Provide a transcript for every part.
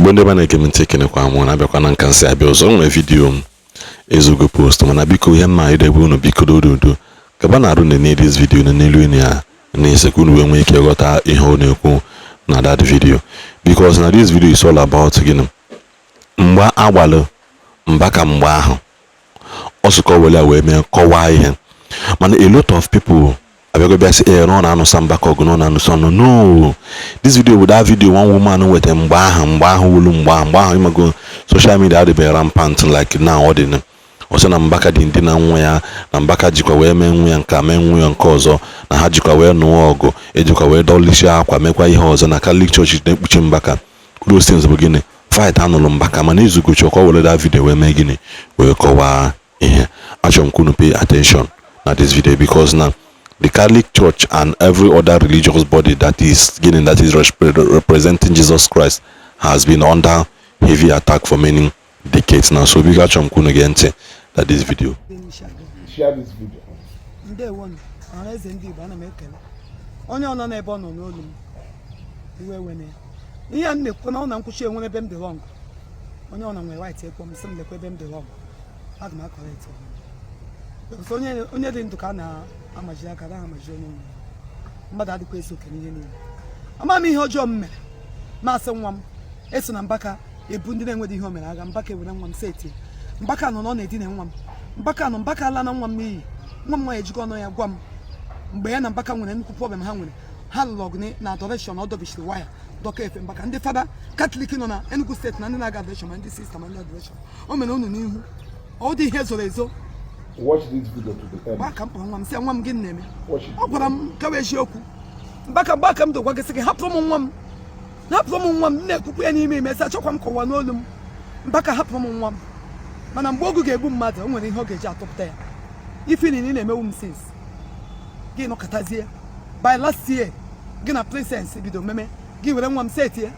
Mbonde bana kemente kene kwa mwana abekwa na nkansi abia ozo nwe video ezugo post mana biko ihe mma idebu unu biko dododo kaba na arụ na this video na n'elu ni ya na esekunu we nwe ike ghọta ihe ọ na-ekwu na that video because na this video is all about gịnị mgba agbalụ Mbaka mgba ahụ ọsụkọ wele wee mee kọwaa ihe mana a lot of people abego bia say no na anusa Mbaka ogu no na anusa no this video with that video one woman with mgba ahụ wulu mgba ahụ imago social media dey be rampant like now ordinary ọsọ na Mbaka dị ndị na nwa ya na Mbaka jikwa wee mee nwa ya nke mee nwa ya nke ọzọ na ha jikwa wee nụọ ọgụ ejikwa wee dọlishi akwa mekwa ihe ọzọ na Catholic Church na-ekpuchi Mbaka those things bụ gịnị fight anụlụ Mbaka mana izugo chọkwa were that video wee mee gịnị wee kọwaa ihe achọrọ m kunu pay attention na this video because now the Catholic Church and every other religious body that is representing Jesus Christ has been under heavy attack for many decades now. So we got some kunu gente that this video. Share this video. Day one, I send you bana mekele. Onye ona na ebe ono n'olu m. Iwe wene. Ihe an nekwo na ona nkwuchi enwe ebe m dị wrong. Onye ona nwe right ekwo m sị m lekwe ebe m dị wrong. Aga m correct. So onye dị ndụ ka na amaji aka na amaji onye nwe. Mmadụ adịkwa eso ke n'ihe niile. Ama m ihe ọjọọ m mere. Maasị nwa m eso na Mbaka ebu ndị na-enwede ihe o mere aga Mbaka ewere nwa m seti. Mbaka nọ n'ọnụ nwa m. Mbaka ala na nwa m n'iyi. Nwa m nwa ejikọ ọnụ ya gwa m mgbe ya na Mbaka nwere nnukwu problem ha nwere. Ha lụrụ na adoration ọ dobishiri waya dọka efe Mbaka ndị fada Catholic nọ na Enugu steeti na ndị na-aga adoration ma ndị sister ma ndị adoration. O mere unu n'ihu. Ọ dị ihe zoro ezo. Watch this video to the end. Mbaka mkpọrọ nwa m sị nwa m gịnị na-eme. Ọ gwara m kawa eziokwu. Mbaka m dogwa gị sị gị hapụrụ m nwa m. Hapụrụ m nwa m na-ekwukwu ya n'ime ime sị achọkwa m kọwa n'olu m. Mbaka hapụrụ m nwa m. Mana mgbe ogu ga-egbu mmadụ o nwere ihe ọ ga-eji atụpụta ya. Ifini ni na-emewu m since gị nọkọtazie by last year gị na princess bido meme gị were nwa m setie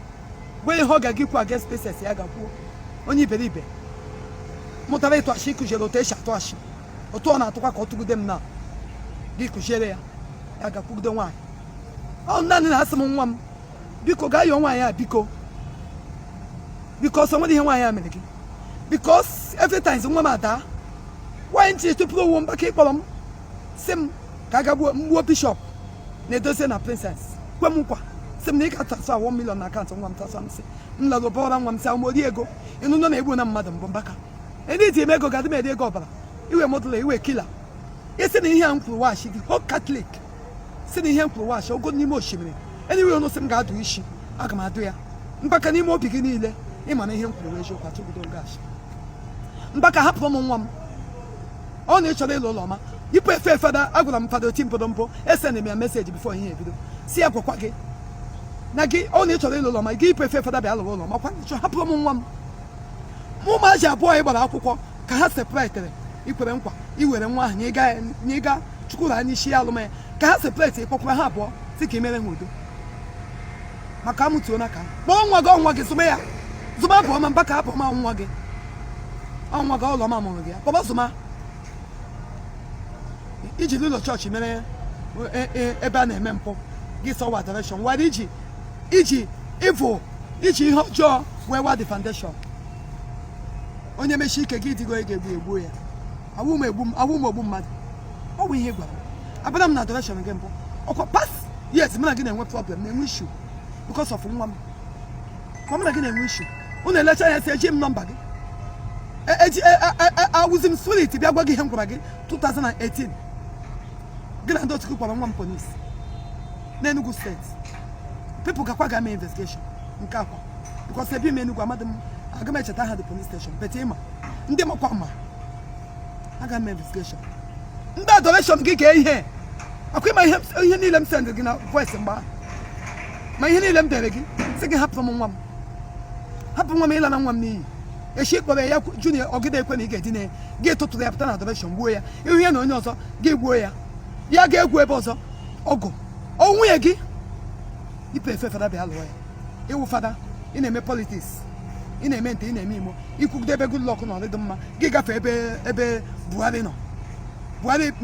gwe ihe ọ ga-agị kwa against princess ya gakwuo onye iberibe mụtara ịtụ ashị kụziere otu esi atụ ashị otu ọ na-atụkwa ka ọ tụgide m na gị kụziere ya ya gakwugide nwaanyị ọ naanị na-asị m nwa m biko gaa yọọ nwaanyị a biko ọsọ nwere ihe nwaanyị a mere gị because every time nwa m ada why nti tupu owo Mbaka ịkpọrọ m sị m ka aga mgbuo bishop na-edozie na princess kwe m nkwa sị m na ị ga transfer 1 million na akaụntụ nwa m transfer m sị m lalụ bọra nwa m sị amori ego ịnụ nọ na-egbu na mmadụ mbụ Mbaka ndị ji eme ego ga-adị m ede ego ọbara iwe modụla iwe kila isi na ihe a m kwuru washi dị ho Catholic si na ihe m kwuru washi ogo n'ime osimiri enyiwe ọnụ sị m ga-adụ isi aga m adụ ya Mbaka n'ime obi gị niile ịma na ihe m kwuru eziokwu atụbido gashi Mbaka hapụrụ m nwa m ọ na-echọrọ ịlụ ụlọ ọma yipụ efe fada agwara m fada oti mpọdọmpọ esendị m ya meseji bifo ihe ebido si ya gwakwa gị na gị ọ na-echọrọ ịlụ ụlọ ọma gị yipụ efe fada bịa lụrụ ụlọ ọma kwa nchọ hapụrụ m nwa m ụmụaji abụọ ị gbara akwụkwọ ka ha separetere ikwere nkwa iwere nwa ahụ na ịga chukwuru anya isi ya alụmanya ka ha separete ịkpọkwara ha abụọ si ka imere ha udo maka amụtuo n'aka kpọọ nwa gị zụma ya zụma abụọ ma Mbaka hapụ ma nwa gị ụlọ ọma mụrụ gị ya kpọba zụma iji ụlọ chọọchị mere ebe a na-eme mpụ gị sọwa direction were iji ihe ọjọọ wee wa the foundation onye mechi ike gị dịgo ga-egbu ya awụ m ogbu mmadụ ọ bụ ihe gwara abịara m na direction gị mpụ ọkwa pas yes mụ na gị na-enwe problem na-enwe issue because of nwa m kwa mụ na gị na-enwe issue unu elecha ya si eji m nọmba gị awụzi m spirit bịa gwa gị ihe m gwara gị 2018 gị na ndị otu kwara nwa m polis n'Enugu steeti people gakwa ga mee investigation nke akwa because ebi m Enugu amadị m aga m echeta ha the police station bete ịma ndị makwa ma aga m investigation ndị adoration gị ga ihe akwa ịma ihe niile m send gị na voice mgba ma ihe niile m dere gị sị gị hapụ nwa m ịla na nwa m n'iyi echi kpọrọ ya junior ọgide ekwe na ị ga-edine gị tụtụrụ ya pụta na adoration gbuo ya ihu ya na onye ọzọ gị gbuo ya ga-egwu ebe ọzọ ọgụ nwunye gị ipe efe fada bịa lụọ ya ịwụ fada ị na-eme politiks ị na-eme nte ị na-eme imo ikwugide ebe Goodluck nọ dị mma gị gafee ebe Buhari nọ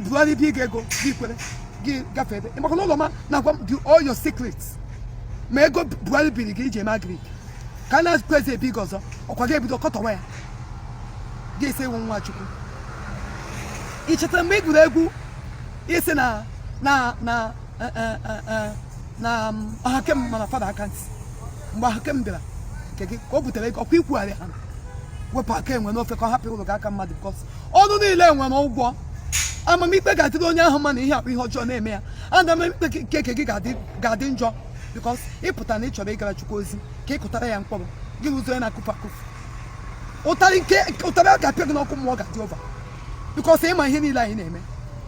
Buhari bi gị ego gị kwere gị gafee ebe maka na ụlọ ma na-agwa m do all your secrets ma ego Buhari biri gị iji eme agrik Can I praise a big also? Or can I be the cut away? They say one watch. Each of them make with a goo. Yes, na hakem mana father can't. Hakem bila. Go put a leg of people at the hand. We pack him when offer happy with the mad because all the day when all go. I'm a meet the guy to do your money here. We hold your name here. And I'm a garden job because he put an itch of a garage. Cake Utara and Pom. Give us an akupaku. Utara can no come walk at over. Because I'm a henny line name.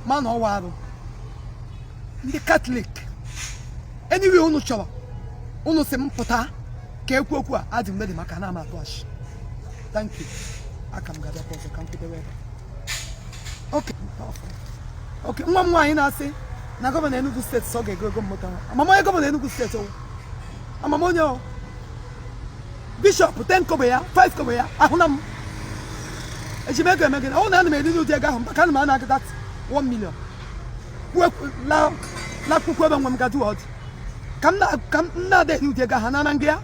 Man or wado. The Catholic. Anyway, uno chava. Uno sem pota. Kekwa adding the Macanama wash. Thank you. I come gather for come to the weather. Okay. Okay. Mama, I say. Na governor Enugu State Saga go motor. Mama governor Enugu State. I'm a monyo. Bishop 10 kobo ya, 5 kobo ya. Ahunam. Ejike Mbaka. Oh na me do dia ga hom. Baka na na that 1 million. La kuku ba ngam ga do what? Kam na de do dia ga hanana ngia.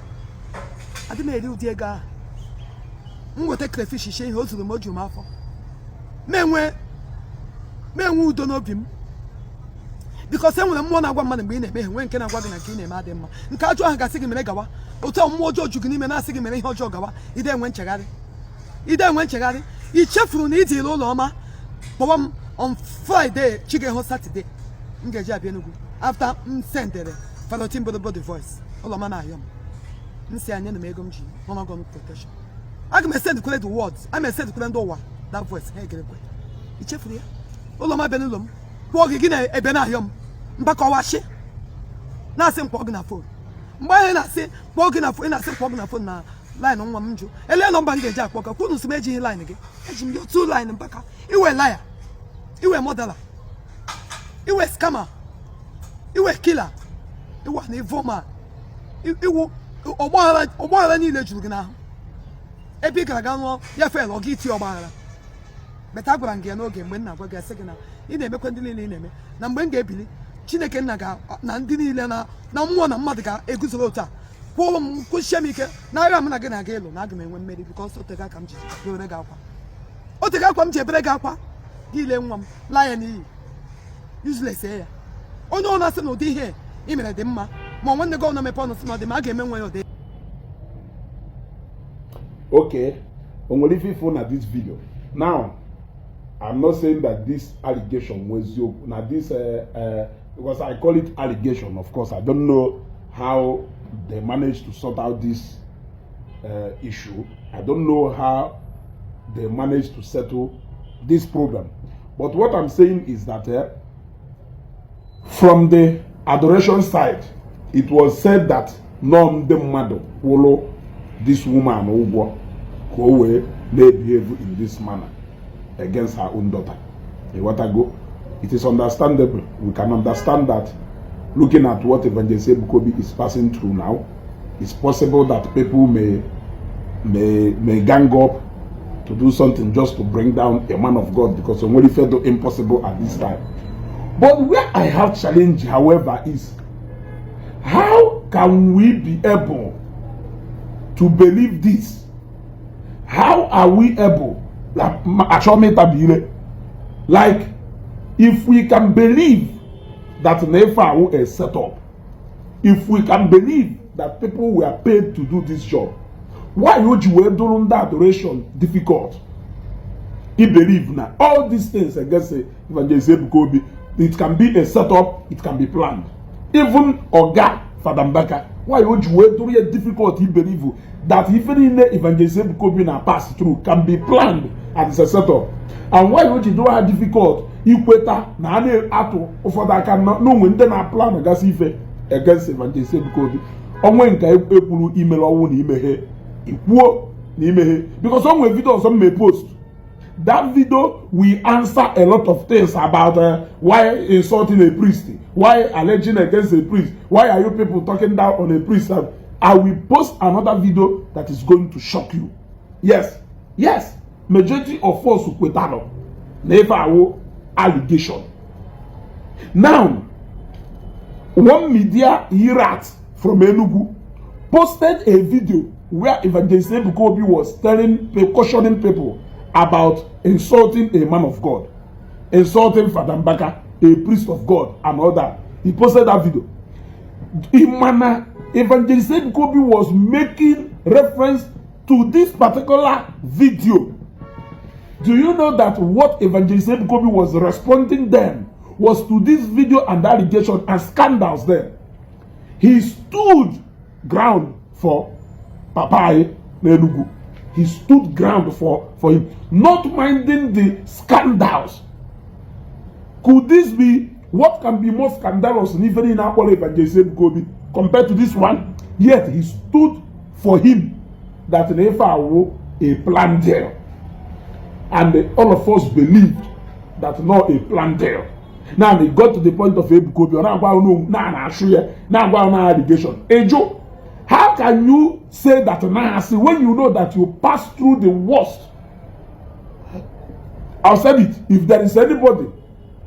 Adi me do dia ga. Ngo te crayfish she ho zuru moju ma afọ. Menwe udo n'obim. Because when I'm one agwa man be na when can agwa na ka na eme adị mma. Nke ajụ ahụ gasị gị mere gawa. Otu ọmụmụ ọjọọ ju gị n'ime na asị gị mere ihe ọjọọ gawa. Ide enwe nchegharị. I chefuru na iji ụlọ ọma. Kpọwa on Friday, chige ho Saturday. M ga-eji abịa Enugu. After m sendere Falotin Bodo voice. Ụlọ ọma na-ayọ m. M si anya na m ego m ji. Mama gone protection. Aga m send the words. I'm send the ụwa. That voice. Hey, get it. I chefuru ya. Ụlọ ọma bịa n'ụlọ m. Kpọọ gị na ebe na-ayọ m. Mbaka washi na asị mkpọ gị na phone mgbe anyị na-asị kpọọ gị na phone na asị mkpọ gị na phone na line nwa m jụ ele nọmba m ga-eji akpọ ka kwunu si m ejighị line gị eji m otu line Mbaka iwe liar iwe modeler iwe scammer iwe killer iwe na evil iwu ọgbaghara niile juru gị n'ahụ ebe ị gara ga nụọ ya fel ọ gị iti ọgbaghara beta gwara gị ya n'oge mgbe m na-agwa gị asị gị na ị na-emekwa ndị niile ị na-eme na mgbe m ga-ebili Chineke nna ga na ndị niile na mmụọ na mmadụ ga-eguzoro otu a kwụrụ m kwụchie m ike na agha m na gị na-aga ịlụ na aga m enwe mmeri bikọs otega aka m ji ebere gị akwa otega akwa m ji ebere gị akwa gị ile nwa m laa ya n'iyi useless ya onye ọ na-asị na ụdị ihe ị mere dị mma ma nwanne gị ọ na-emepe ọnụ sị na ọ dị ma a ga-eme nwa ya ụdị. Okay, Ongolifi na this video. Now, I'm not saying that this allegation was you. Now this, because I call it allegation. Of course, I don't know how they managed to sort out this issue. I don't know how they managed to settle this problem. But what I'm saying is that from the adoration side, it was said that none the mother follow this woman who behave in this manner against her own daughter. It is understandable. We can understand that looking at what Evangelist Bukobi is passing through now, it's possible that people may gang up to do something just to bring down a man of God because somebody felt impossible at this time. But where I have challenge, however, is how can we be able to believe this? How are we able? Like, if we can believe that Nefa is set up, if we can believe that people were paid to do this job, why would you do that adoration difficult? He believe now all these things against Evangelist Bukobi, it can be a setup, it can be planned. Even Oga Father Mbaka, why would you do it difficult? He believe that even in the Evangelist Bukobi na pass through can be planned and it's a setup. And why would you do it difficult? Equator na ane ato for that can no when then a plan against Evangelist Bukobi. Onwe nka epulu email owo na imeghe ikwuo na imeghe because some video some may post that video we answer a lot of things about why insulting a priest, why alleging against a priest, why are you people talking down on a priest. I will post another video that is going to shock you. Yes, majority of us who kwetano never awo allegation. Now, one media hirat from Enugu posted a video where Evangelist Ebuka Obi was cautioning people about insulting a man of God, insulting Father Mbaka, a priest of God, and all that. He posted that video. Evangelist Ebuka Obi was making reference to this particular video. Do you know that what Evangelist Ebuka Obi was responding then was to this video and allegation and scandals there? He stood ground for Papai Nelugu. He stood ground for him, not minding the scandals. Could this be, what can be more scandalous in even in Apollo Evangelist Ebuka Obi compared to this one? Yet he stood for him that Nefa was a plan there. And all of us believed that not a plan there. Now they got to the point of Ebuka Obi. Now allegation. Ejo, how can you say that now when you know that you pass through the worst? I'll say it. If there is anybody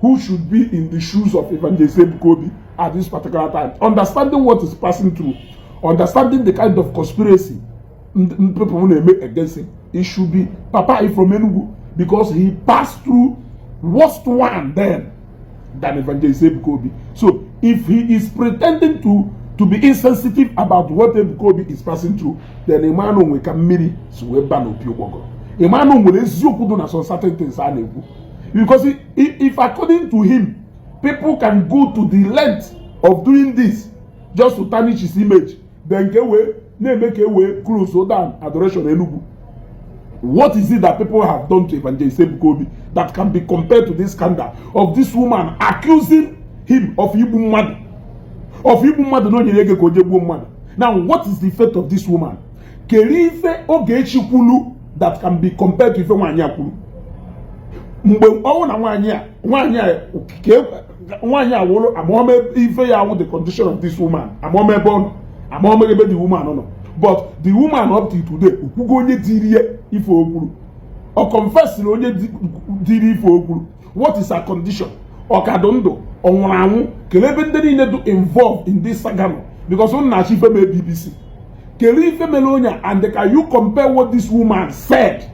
who should be in the shoes of Evangelist Ebuka Obi at this particular time, understanding what is passing through, understanding the kind of conspiracy people want to make against him, it should be Papa from Enugu, because he passed through worst one then than Evangelist Ebuka Obi. So if he is pretending to be insensitive about what Ebuka Obi is passing through, then a man will come miri so we ban opi ogogo. A man will eziokwu do na some certain things a na-ekwu. Because if according to him, people can go to the length of doing this just to tarnish his image, then make away close so down adoration Enugu. What is it that people have done to Evangelist Ebuka Obi that can be compared to this scandal of this woman accusing him of Igbo mad? Of Igbo mad no nyerege ko jegbo mad. Now what is the fate of this woman? Kerife ogechi kwulu that can be compared to ife nwanyị akwulu. Mgbe ọwụ na nwanyị a wolo amome ife ya the condition of this woman. Amome bon, amome ebe the woman no. But the woman up to today, ukwugo onye diri ife okwuru. Or confess na onye diri ife okwuru. What is her condition? Okadondo, onwuranwu, kelebe ndị niile do involved in this saga, because on na chief BBC. Kele ife melonya, and can you compare what this woman said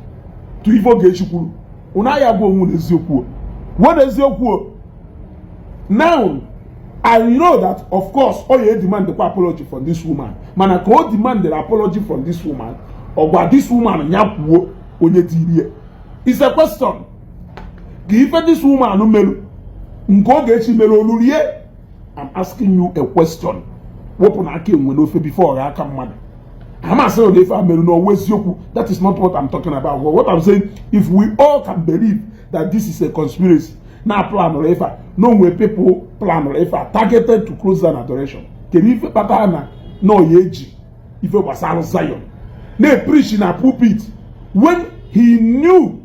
to Ivo Gechukwu? Unaya go on eziokwu. What eziokwu? Now, I know that, of course, all you demand the apology from this woman. Man, I can demand the apology from this woman, or what this woman nyapuo onye diriye. It's a question. Give this woman no melo. Nkogechi melo olurie. I'm asking you a question. Open ake nwenofe before aka mmadu. I'm asking if I melo no weziokwu. That is not what I'm talking about. What I'm saying, if we all can believe that this is a conspiracy, now plan or effort, no way people plan or effort targeted to close down adoration. Can you patana no yeji if it was out Zion? They preach in a pulpit when he knew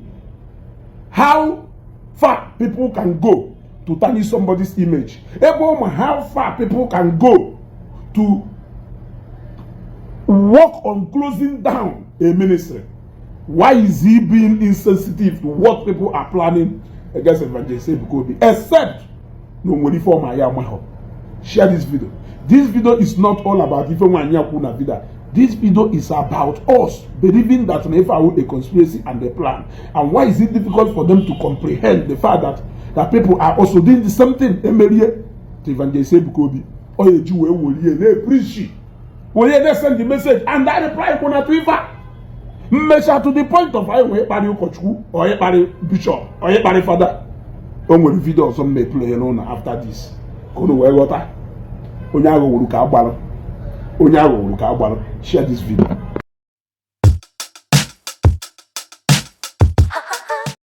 how far people can go to tarnish somebody's image. How far people can go to work on closing down a ministry. Why is he being insensitive to what people are planning against Evangelist Ebuka Obi? Except no money for my yamaho. Share this video. This video is not all about even when you vida. This video is about us believing that Nefa a conspiracy and a plan. And why is it difficult for them to comprehend the fact that people are also doing the same thing to Evangelist Ebuka Obi? Or a Jew will they preach. Will they send the message and I reply on Twitter? Measure to the point of I will bury Kochu or a bury bishop or a bury father. On the video some may play alone after this. Kono water. Onyago will look out. Onyago will look out. Share this video.